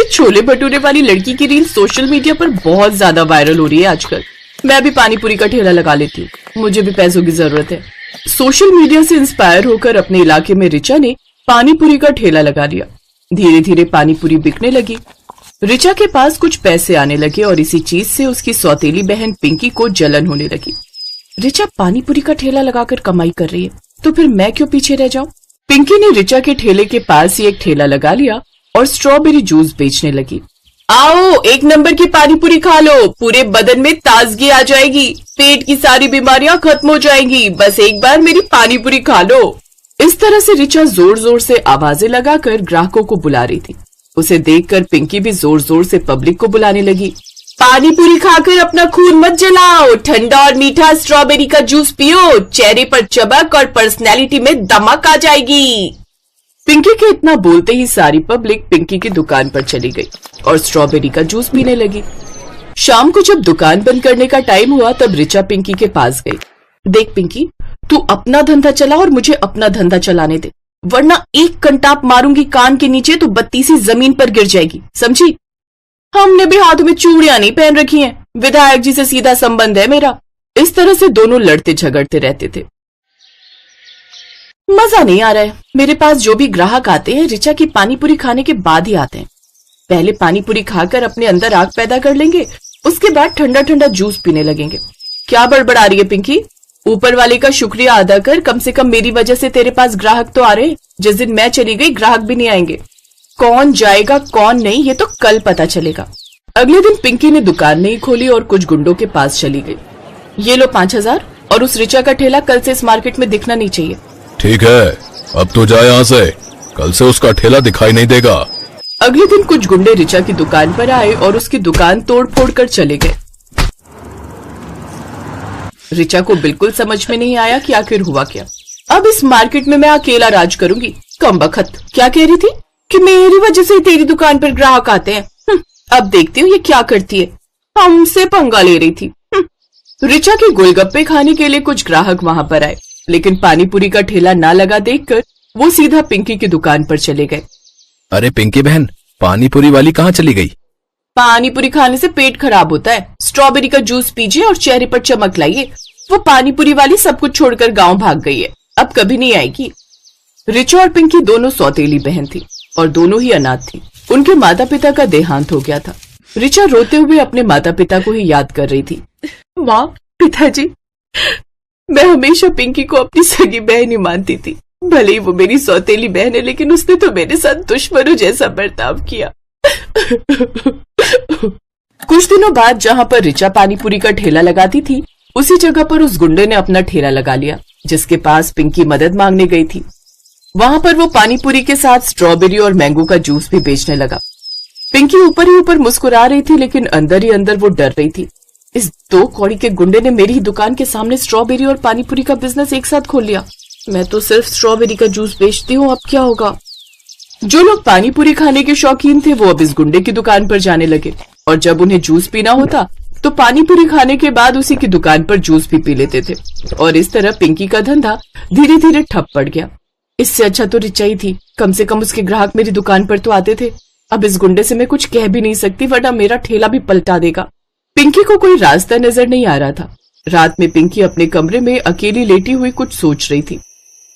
ये छोले भटूरे वाली लड़की की रील सोशल मीडिया पर बहुत ज्यादा वायरल हो रही है आजकल। मैं भी पानी पूरी का ठेला लगा लेती हूँ, मुझे भी पैसों की जरूरत है। सोशल मीडिया से इंस्पायर होकर अपने इलाके में रिचा ने पानी पूरी का ठेला लगा लिया। धीरे धीरे पानी पूरी बिकने लगी। रिचा के पास कुछ पैसे आने लगे और इसी चीज से उसकी सौतेली बहन पिंकी को जलन होने लगी। रिचा पानी पूरी का ठेला लगाकर कमाई कर रही है, तो फिर मैं क्यों पीछे रह जाऊं? पिंकी ने रिचा के ठेले के पास ही एक ठेला लगा लिया और स्ट्रॉबेरी जूस बेचने लगी। आओ, एक नंबर की पानी पूरी खा लो, पूरे बदन में ताजगी आ जाएगी, पेट की सारी बीमारियां खत्म हो जाएंगी, बस एक बार मेरी पानी पूरी खा लो। इस तरह से रिचा जोर जोर से आवाजें लगाकर ग्राहकों को बुला रही थी। उसे देखकर पिंकी भी जोर जोर से पब्लिक को बुलाने लगी। पानी पूरी खाकर अपना खून मत जलाओ, ठंडा और मीठा स्ट्रॉबेरी का जूस पियो, चेहरे पर चमक और पर्सनैलिटी में दमक आ जाएगी। पिंकी के इतना बोलते ही सारी पब्लिक पिंकी की दुकान पर चली गई और स्ट्रॉबेरी का जूस पीने लगी। शाम को जब दुकान बंद करने का टाइम हुआ तब रिचा पिंकी के पास गई। देख पिंकी, तू अपना धंधा चला और मुझे अपना धंधा चलाने दे, वरना एक कंटाप मारूंगी कान के नीचे तो बत्ती सी जमीन पर गिर जाएगी, समझी? हमने भी हाथों में चूड़ियां नहीं पहन रखी हैं, विधायक जी से सीधा संबंध है मेरा। इस तरह से दोनों लड़ते झगड़ते रहते थे। मजा नहीं आ रहा है। मेरे पास जो भी ग्राहक आते हैं रिचा की पानी पूरी खाने के बाद ही आते हैं। पहले पानी पूरी खाकर अपने अंदर आग पैदा कर लेंगे, उसके बाद ठंडा ठंडा जूस पीने लगेंगे। क्या बड़बड़ा रही है पिंकी? ऊपर वाले का शुक्रिया अदा कर, कम से कम मेरी वजह से तेरे पास ग्राहक तो आ रहे हैं। जिस दिन मैं चली गई ग्राहक भी नहीं आएंगे। कौन जाएगा कौन नहीं ये तो कल पता चलेगा। अगले दिन पिंकी ने दुकान नहीं खोली और कुछ गुंडों के पास चली गई। ये लो 5,000 और उस रिचा का ठेला कल से इस मार्केट में दिखना नहीं चाहिए। ठीक है, अब तो जाए यहाँ से, कल से उसका ठेला दिखाई नहीं देगा। अगले दिन कुछ गुंडे रिचा की दुकान पर आए और उसकी दुकान तोड़ फोड़ कर चले गए। रिचा को बिल्कुल समझ में नहीं आया कि आखिर हुआ क्या। अब इस मार्केट में मैं अकेला राज करूंगी। कमबख्त, क्या कह रही थी कि मेरी वजह से तेरी दुकान पर ग्राहक आते हैं। अब देखती हूँ ये क्या करती है। हमसे पंगा ले रही थी। रिचा के गोलगप्पे खाने के लिए कुछ ग्राहक वहां पर आए, लेकिन पानी पूरी का ठेला ना लगा देखकर वो सीधा पिंकी की दुकान पर चले गए। अरे पिंकी बहन, पानी पूरी वाली कहाँ चली गई? पानी पूरी खाने से पेट खराब होता है, स्ट्रॉबेरी का जूस पीजिए और चेहरे पर चमक लाइए। वो पानी पूरी वाली सब कुछ छोड़कर गांव भाग गई है, अब कभी नहीं आएगी। रिचा और पिंकी दोनों सौतेली बहन थी और दोनों ही अनाथ थी। उनके माता पिता का देहांत हो गया था। रिचा रोते हुए अपने माता पिता को ही याद कर रही थी। माँ, पिताजी, मैं हमेशा पिंकी को अपनी सगी बहन ही मानती थी। भले ही वो मेरी सौतेली बहन है, लेकिन उसने तो मेरे साथ दुश्मनों जैसा बर्ताव किया। कुछ दिनों बाद जहाँ पर रिचा पानी पूरी का ठेला लगाती थी, उसी जगह पर उस गुंडे ने अपना ठेला लगा लिया जिसके पास पिंकी मदद मांगने गई थी। वहां पर वो पानी पूरी के साथ स्ट्रॉबेरी और मैंगो का जूस भी बेचने लगा। पिंकी ऊपर ही ऊपर मुस्कुरा रही थी, लेकिन अंदर ही अंदर वो डर रही थी। इस 2 कौड़ी के गुंडे ने मेरी ही दुकान के सामने स्ट्रॉबेरी और पानी पूरी का बिजनेस एक साथ खोल लिया। मैं तो सिर्फ स्ट्रॉबेरी का जूस बेचती हूँ, अब क्या होगा? जो लोग पानी पूरी खाने के शौकीन थे वो अब इस गुंडे की दुकान पर जाने लगे और जब उन्हें जूस पीना होता तो पानी पूरी खाने के बाद उसी की दुकान पर जूस भी पी लेते थे और इस तरह पिंकी का धंधा धीरे धीरे ठप पड़ गया। इससे अच्छा तो रिचा ही थी, कम से कम उसके ग्राहक मेरी दुकान पर तो आते थे। अब इस गुंडे से मैं कुछ कह भी नहीं सकती, वरना मेरा ठेला भी पलटा देगा। पिंकी को कोई रास्ता नजर नहीं आ रहा था। रात में पिंकी अपने कमरे में अकेली लेटी हुई कुछ सोच रही थी।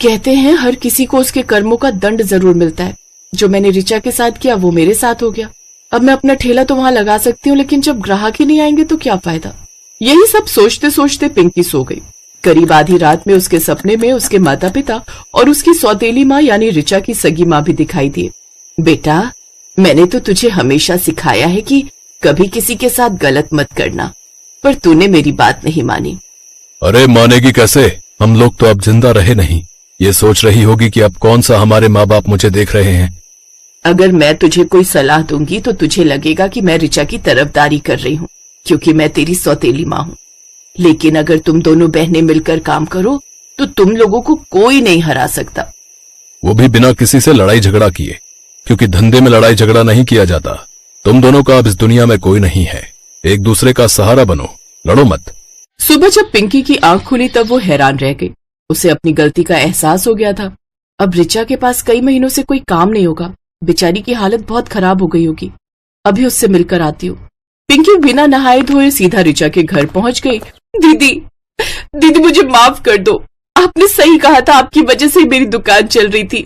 कहते हैं हर किसी को उसके कर्मों का दंड जरूर मिलता है। जो मैंने रिचा के साथ किया वो मेरे साथ हो गया। अब मैं अपना ठेला तो वहां लगा सकती हूँ, लेकिन जब ग्राहक ही नहीं आएंगे तो क्या फायदा। यही सब सोचते सोचते पिंकी सो गई। करीब आधी रात में उसके सपने में उसके माता पिता और उसकी सौतेली माँ यानी रिचा की सगी माँ भी दिखाई दिए। बेटा, मैंने तो तुझे हमेशा सिखाया है कि कभी किसी के साथ गलत मत करना, पर तूने मेरी बात नहीं मानी। अरे मानेगी कैसे, हम लोग तो अब जिंदा रहे नहीं। ये सोच रही होगी कि अब कौन सा हमारे माँ बाप मुझे देख रहे हैं। अगर मैं तुझे कोई सलाह दूंगी तो तुझे लगेगा कि मैं रिचा की तरफदारी कर रही हूँ, क्योंकि मैं तेरी सौतेली माँ हूँ। लेकिन अगर तुम दोनों बहनें मिलकर काम करो तो तुम लोगों को कोई नहीं हरा सकता। वो भी बिना किसी से लड़ाई झगड़ा किए, क्योंकि धंधे में लड़ाई झगड़ा नहीं किया जाता। तुम दोनों का अब इस दुनिया में कोई नहीं है, एक दूसरे का सहारा बनो, लड़ो मत। सुबह जब पिंकी की आंख खुली तब वो हैरान रह गई। उसे अपनी गलती का एहसास हो गया था। अब रिचा के पास कई महीनों से कोई काम नहीं होगा। बेचारी की हालत बहुत खराब हो गई होगी। अभी उससे मिलकर आती हूँ। पिंकी बिना नहाए धोए सीधा रिचा के घर पहुंच गई। दीदी दीदी मुझे माफ कर दो, आपने सही कहा था, आपकी वजह से मेरी दुकान चल रही थी।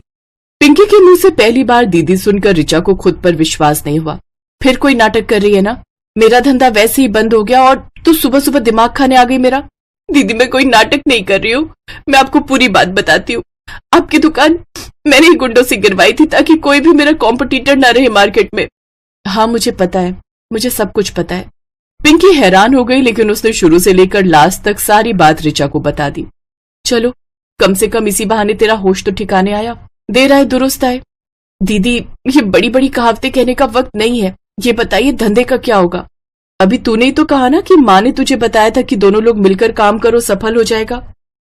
पिंकी के मुंह से पहली बार दीदी सुनकर रिचा को खुद पर विश्वास नहीं हुआ। फिर कोई नाटक कर रही है ना? मेरा धंधा वैसे ही बंद हो गया और तू सुबह सुबह दिमाग खाने आ गई मेरा। दीदी मैं कोई नाटक नहीं कर रही हूँ, मैं आपको पूरी बात बताती हूँ। आपकी दुकान मैंने ही गुंडों से गिरवाई थी ताकि कोई भी मेरा कॉम्पिटिटर ना रहे मार्केट में। हाँ मुझे पता है, मुझे सब कुछ पता है। पिंकी हैरान हो गई, लेकिन उसने शुरू से लेकर लास्ट तक सारी बात रिचा को बता दी। चलो कम से कम इसी बहाने तेरा होश तो ठिकाने आया। देर आए दुरुस्त आए। दीदी ये बड़ी बड़ी कहावतें कहने का वक्त नहीं है, ये बताइए धंधे का क्या होगा? अभी तूने ही तो कहा ना कि माँ ने तुझे बताया था कि दोनों लोग मिलकर काम करो सफल हो जाएगा।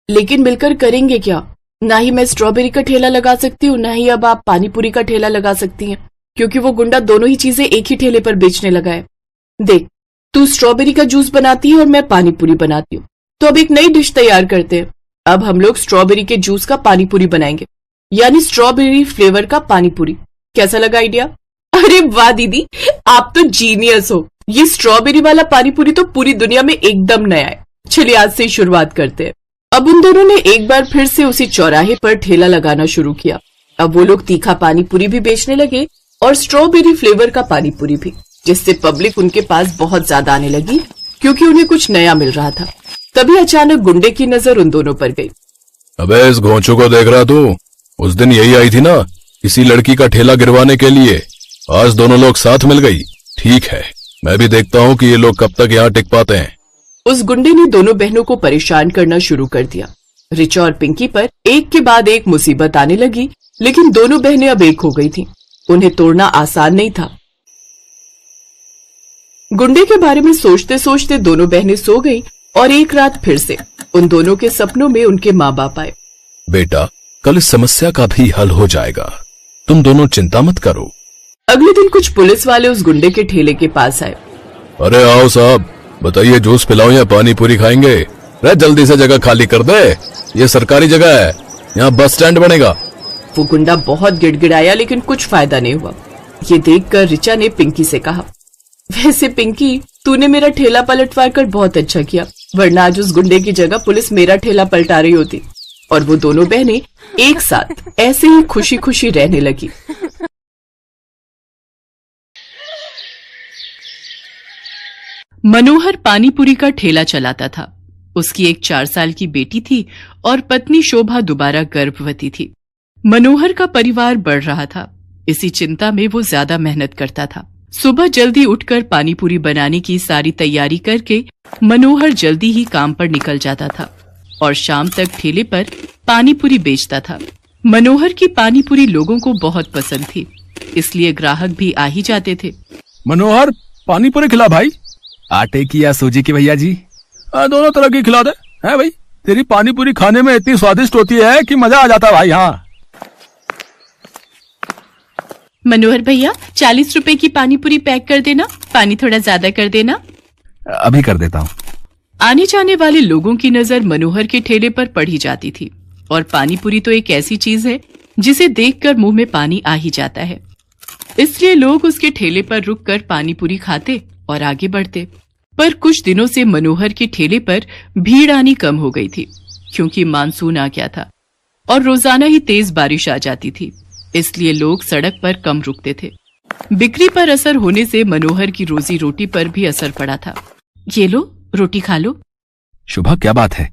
लेकिन मिलकर करेंगे क्या? ना ही मैं स्ट्रॉबेरी का ठेला लगा सकती हूँ, ना ही अब आप पानीपुरी का ठेला लगा सकती हैं, क्योंकि वो गुंडा दोनों ही चीजें एक ही ठेले पर बेचने लगा है। देख तू स्ट्रॉबेरी का जूस बनाती है और मैं पानीपुरी बनाती हूँ, तो अब एक नई डिश तैयार करते हैं। अब हम लोग स्ट्रॉबेरी के जूस का पानीपुरी बनाएंगे, यानी स्ट्रॉबेरी फ्लेवर का पानीपुरी। कैसा लगा आइडिया? अरे वाह दीदी, आप तो जीनियस हो। ये स्ट्रॉबेरी वाला पानीपुरी तो पूरी दुनिया में एकदम नया है। चलिए आज से ही शुरुआत करते हैं। अब उन दोनों ने एक बार फिर से उसी चौराहे पर ठेला लगाना शुरू किया। अब वो लोग तीखा पानीपुरी भी बेचने लगे और स्ट्रॉबेरी फ्लेवर का पानीपुरी भी, जिससे पब्लिक उनके पास बहुत ज्यादा आने लगी, क्योंकि उन्हें कुछ नया मिल रहा था। तभी अचानक गुंडे की नजर उन दोनों पर गई। अबे इस घोंचू को देख रहा तू? उस दिन यही आई थी ना इसी लड़की का ठेला गिरवाने के लिए। आज दोनों लोग साथ मिल गई। ठीक है, मैं भी देखता हूँ कि ये लोग कब तक यहाँ टिक पाते हैं। उस गुंडे ने दोनों बहनों को परेशान करना शुरू कर दिया। रिचा और पिंकी पर एक के बाद एक मुसीबत आने लगी, लेकिन दोनों बहनें अब एक हो गई थीं। उन्हें तोड़ना आसान नहीं था। गुंडे के बारे में सोचते सोचते दोनों बहनें सो गईं और एक रात फिर से उन दोनों के सपनों में उनके माँ बाप आए। बेटा कल इस समस्या का भी हल हो जाएगा, तुम दोनों चिंता मत करो। अगले दिन कुछ पुलिस वाले उस गुंडे के ठेले के पास आए। अरे आओ साहब, बताइए जूस पिलाओ या पानी पूरी खाएंगे? रे जल्दी से जगह खाली कर दे, ये सरकारी जगह है, यहाँ बस स्टैंड बनेगा। वो गुंडा बहुत गिड़गिड़ाया, लेकिन कुछ फायदा नहीं हुआ। ये देखकर रिचा ने पिंकी से कहा, वैसे पिंकी तूने मेरा ठेला पलटवार कर बहुत अच्छा किया, वरना आज उस गुंडे की जगह पुलिस मेरा ठेला पलटा रही होती। और वो दोनों बहनें एक साथ ऐसे ही खुशी खुशी रहने लगी। मनोहर पानीपुरी का ठेला चलाता था। उसकी एक 4 साल की बेटी थी और पत्नी शोभा दोबारा गर्भवती थी। मनोहर का परिवार बढ़ रहा था, इसी चिंता में वो ज्यादा मेहनत करता था। सुबह जल्दी उठकर पानीपुरी बनाने की सारी तैयारी करके मनोहर जल्दी ही काम पर निकल जाता था और शाम तक ठेले पर पानीपुरी बेचता था। मनोहर की पानीपुरी लोगों को बहुत पसंद थी, इसलिए ग्राहक भी आ ही जाते थे। मनोहर पानीपुरी खिला भाई। आटे की या सूजी की भैया जी? दोनों तरह की खिला दे। है भाई, तेरी पानीपुरी खाने में इतनी स्वादिष्ट होती है कि मजा आ जाता भाई। हाँ मनोहर भैया 40 रुपए की पानीपुरी पैक कर देना, पानी थोड़ा ज्यादा कर देना। अभी कर देता हूँ। आने जाने वाले लोगों की नजर मनोहर के ठेले पर पड़ ही जाती थी, और पानीपुरी तो एक ऐसी चीज है जिसे देखकर मुंह में पानी आ ही जाता है। इसलिए लोग उसके ठेले पर रुककर पानीपुरी खाते और आगे बढ़ते। पर कुछ दिनों से मनोहर के ठेले पर भीड़ आनी कम हो गई थी, क्योंकि मानसून आ गया था और रोजाना ही तेज बारिश आ जाती थी, इसलिए लोग सड़क पर कम रुकते थे। बिक्री पर असर होने से मनोहर की रोजी रोटी पर भी असर पड़ा था। ये लो रोटी खा लो। शुभा क्या बात है,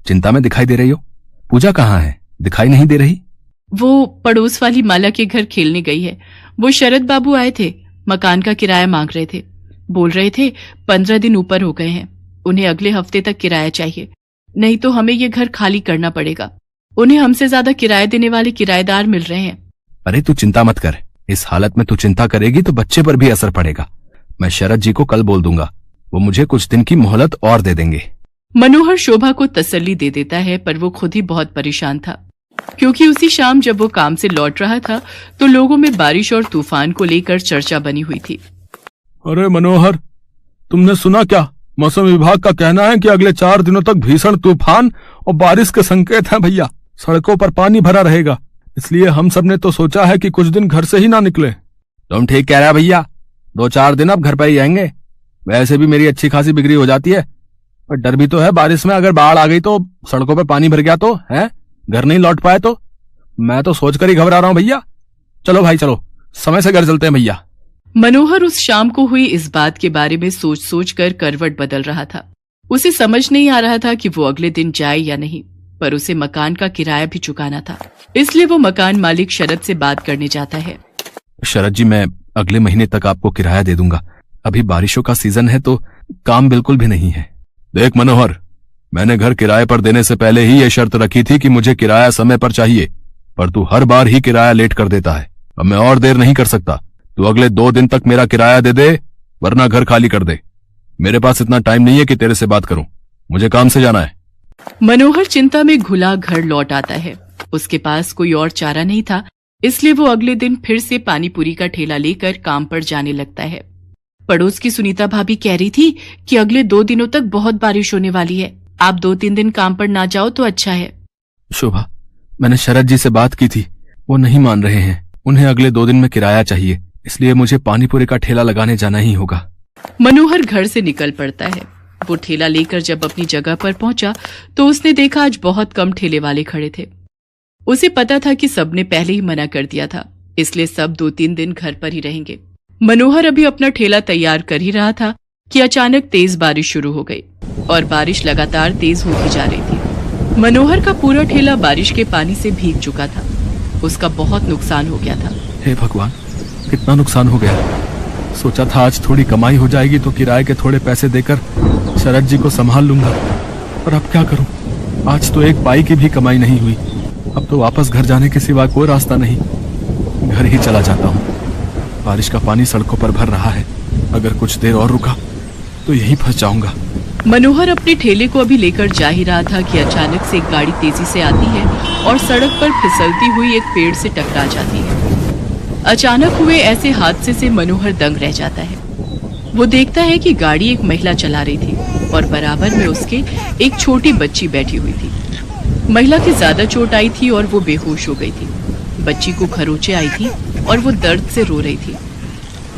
चिंता में दिखाई दे रही हो? पूजा कहाँ है, दिखाई नहीं दे रही? वो पड़ोस वाली माला के घर खेलने गई है। वो शरद बाबू आए थे, मकान का किराया मांग रहे थे। बोल रहे थे 15 दिन ऊपर हो गए हैं, उन्हें अगले हफ्ते तक किराया चाहिए, नहीं तो हमें ये घर खाली करना पड़ेगा। उन्हें हमसे ज्यादा किराया देने वाले किराएदार मिल रहे हैं। अरे तू चिंता मत कर, इस हालत में तू चिंता करेगी तो बच्चे पर भी असर पड़ेगा। मैं शरद जी को कल बोल दूंगा, वो मुझे कुछ दिन की मोहलत और दे देंगे। मनोहर शोभा को तसल्ली दे देता है, पर वो खुद ही बहुत परेशान था, क्योंकि उसी शाम जब वो काम से लौट रहा था तो लोगों में बारिश और तूफान को लेकर चर्चा बनी हुई थी। अरे मनोहर, तुमने सुना क्या? मौसम विभाग का कहना है कि अगले 4 दिनों तक भीषण तूफान और बारिश के संकेत हैं भैया। सड़कों पर पानी भरा रहेगा, इसलिए हम सब ने तो सोचा है कि कुछ दिन घर से ही ना निकले। तुम ठीक कह रहा भैया, 2-4 दिन अब घर पे ही आएंगे। वैसे भी मेरी अच्छी खासी बिक्री हो जाती है, पर डर भी तो है बारिश में अगर बाढ़ आ गई तो, सड़कों पे पानी भर गया तो, है घर नहीं लौट पाए तो। मैं तो सोचकर ही घबरा रहा हूं भैया। चलो भाई चलो, समय से घर चलते हैं भैया। मनोहर उस शाम को हुई इस बात के बारे में सोच सोच कर करवट बदल रहा था। उसे समझ नहीं आ रहा था कि वो अगले दिन जाए या नहीं, पर उसे मकान का किराया भी चुकाना था। इसलिए वो मकान मालिक शरद से बात करने जाता है। शरद जी, मैं अगले महीने तक आपको किराया दे दूंगा। अभी बारिशों का सीजन है तो काम बिल्कुल भी नहीं है। देख मनोहर, मैंने घर किराए पर देने से पहले ही ये शर्त रखी थी कि मुझे किराया समय पर चाहिए, पर तू हर बार ही किराया लेट कर देता है। अब मैं और देर नहीं कर सकता। तू अगले 2 दिन तक मेरा किराया दे दे, वरना घर खाली कर दे। मेरे पास इतना टाइम नहीं है कि तेरे से बात करूं, मुझे काम से जाना है। मनोहर चिंता में घुला घर लौट आता है। उसके पास कोई और चारा नहीं था, इसलिए वो अगले दिन फिर से पानी पूरी का ठेला लेकर काम पर जाने लगता है। पड़ोस की सुनीता भाभी कह रही थी कि अगले 2 दिनों तक बहुत बारिश होने वाली है, आप 2-3 दिन काम पर ना जाओ तो अच्छा है। शोभा, मैंने शरद जी से बात की थी, वो नहीं मान रहे हैं। उन्हें अगले 2 दिन में किराया चाहिए, इसलिए मुझे पानी पूरी का ठेला लगाने जाना ही होगा। मनोहर घर से निकल पड़ता है। वो ठेला लेकर जब अपनी जगह पर पहुंचा तो उसने देखा आज बहुत कम ठेले वाले खड़े थे। उसे पता था कि सबने पहले ही मना कर दिया था, इसलिए सब 2-3 दिन घर पर ही रहेंगे। मनोहर अभी अपना ठेला तैयार कर ही रहा था कि अचानक तेज बारिश शुरू हो गई और बारिश लगातार तेज होती जा रही थी। मनोहर का पूरा ठेला बारिश के पानी से भीग चुका था। उसका बहुत नुकसान हो गया था। हे भगवान, कितना नुकसान हो गया। सोचा था आज थोड़ी कमाई हो जाएगी तो किराए के थोड़े पैसे देकर शरद जी को संभाल लूंगा, पर अब क्या करूं। आज तो एक पाई की भी कमाई नहीं हुई। अब तो वापस घर जाने के सिवा कोई रास्ता नहीं। घर ही चला जाता हूं। बारिश का पानी सड़कों पर भर रहा है, अगर कुछ देर और रुका तो यहीं फंस जाऊंगा। मनोहर अपने ठेले को अभी लेकर जा ही रहा था कि अचानक से एक गाड़ी तेजी से आती है और सड़क पर फिसलती हुई एक पेड़ से टकरा जाती है। अचानक हुए ऐसे हादसे से मनोहर दंग रह जाता है। वो देखता है कि गाड़ी एक महिला चला रही थी और बराबर में उसके एक छोटी बच्ची बैठी हुई थी। महिला की ज्यादा चोट आई थी और वो बेहोश हो गई थी। बच्ची को खरोंचे आई थी और वो दर्द से रो रही थी।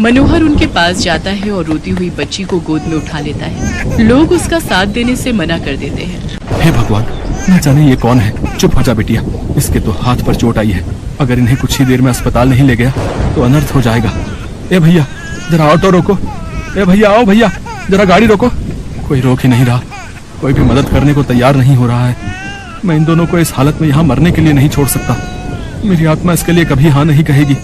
मनोहर उनके पास जाता है और रोती हुई बच्ची को गोद में उठा लेता है। लोग उसका साथ देने से मना कर देते हैं। हे भगवान, न जाने ये कौन है। चुप हो जा बेटिया, इसके तो हाथ पर चोट आई है। अगर इन्हें कुछ ही देर में अस्पताल नहीं ले गया तो अनर्थ हो जाएगा। ए भैया, जरा ऑटो रोको। ए भैया, आओ भैया, जरा गाड़ी रोको। कोई रोक ही नहीं रहा, कोई भी मदद करने को तैयार नहीं हो रहा है। मैं इन दोनों को इस हालत में यहाँ मरने के लिए नहीं छोड़ सकता। मेरी आत्मा इसके लिए कभी हाँ नहीं कहेगी।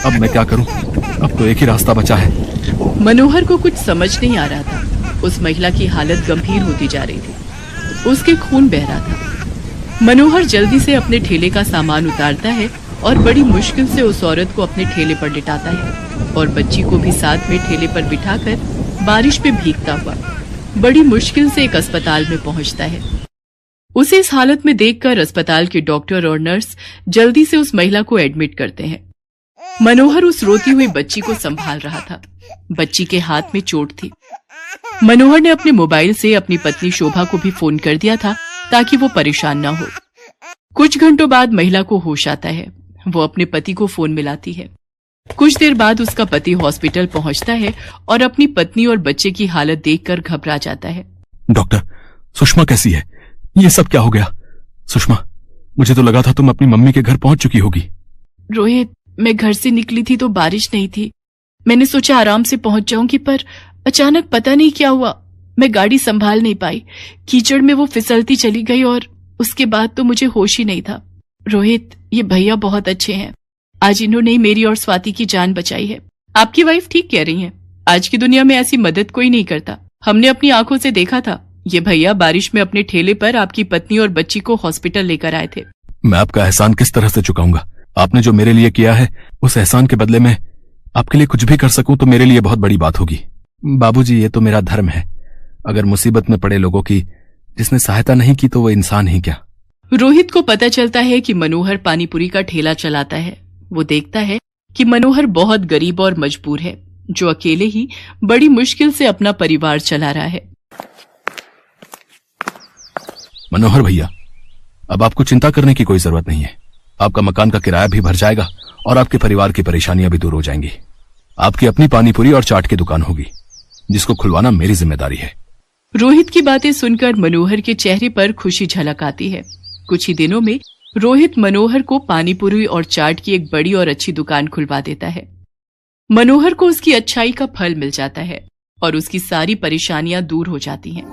अब मैं क्या करूं? अब तो एक ही रास्ता बचा है। मनोहर को कुछ समझ नहीं आ रहा था। उस महिला की हालत गंभीर होती जा रही थी। उसके खून बह रहा था। मनोहर जल्दी से अपने ठेले का सामान उतारता है और बड़ी मुश्किल से उस औरत को अपने ठेले पर लिटाता है और बच्ची को भी साथ में ठेले पर बिठाकर बारिश में भीगता हुआ बड़ी मुश्किल से एक अस्पताल में पहुंचता है। उसे इस हालत में देखकर अस्पताल के डॉक्टर और नर्स जल्दी से उस महिला को एडमिट करते हैं। मनोहर उस रोती हुई बच्ची को संभाल रहा था। बच्ची के हाथ में चोट थी। मनोहर ने अपने मोबाइल से अपनी पत्नी शोभा को भी फोन कर दिया था ताकि वो परेशान न हो। कुछ घंटों बाद महिला को होश आता है। वो अपने पति को फोन मिलाती है। कुछ देर बाद उसका पति हॉस्पिटल पहुंचता है और अपनी पत्नी और बच्चे की हालत देखकर घबरा जाता है। डॉक्टर, सुषमा कैसी है? ये सब क्या हो गया? सुषमा, मुझे तो लगा था तुम अपनी मम्मी के घर पहुंच चुकी होगी। रोहित, मैं घर से निकली थी तो बारिश नहीं थी। मैंने सोचा आराम से पहुंच जाऊंगी, पर अचानक पता नहीं क्या हुआ, मैं गाड़ी संभाल नहीं पाई। कीचड़ में वो फिसलती चली गई और उसके बाद तो मुझे होश ही नहीं था। रोहित, ये भैया बहुत अच्छे हैं। आज इन्होंने मेरी और स्वाति की जान बचाई है। आपकी वाइफ ठीक कह रही है। आज की दुनिया में ऐसी मदद कोई नहीं करता। हमने अपनी आंखों से देखा था। ये भैया बारिश में अपने ठेले पर आपकी पत्नी और बच्ची को हॉस्पिटल लेकर आए थे। मैं आपका एहसान किस तरह से चुकाऊंगा? आपने जो मेरे लिए किया है, उस एहसान के बदले में आपके लिए कुछ भी कर सकूं तो मेरे लिए बहुत बड़ी बात होगी। बाबूजी, ये तो मेरा धर्म है। अगर मुसीबत में पड़े लोगों की जिसने सहायता नहीं की तो वो इंसान ही क्या। रोहित को पता चलता है कि मनोहर पानीपुरी का ठेला चलाता है। वो देखता है कि मनोहर बहुत गरीब और मजबूर है, जो अकेले ही बड़ी मुश्किल से अपना परिवार चला रहा है। मनोहर भैया, अब आपको चिंता करने की कोई जरूरत नहीं है। आपका मकान का किराया भी भर जाएगा और आपके परिवार की परेशानियां भी दूर हो जाएंगी। आपकी अपनी पानीपुरी और चाट की दुकान होगी, जिसको खुलवाना मेरी जिम्मेदारी है। रोहित की बातें सुनकर मनोहर के चेहरे पर खुशी झलक आती है। कुछ ही दिनों में रोहित मनोहर को पानीपुरी और चाट की एक बड़ी और अच्छी दुकान खुलवा देता है। मनोहर को उसकी अच्छाई का फल मिल जाता है और उसकी सारी परेशानियां दूर हो जाती हैं।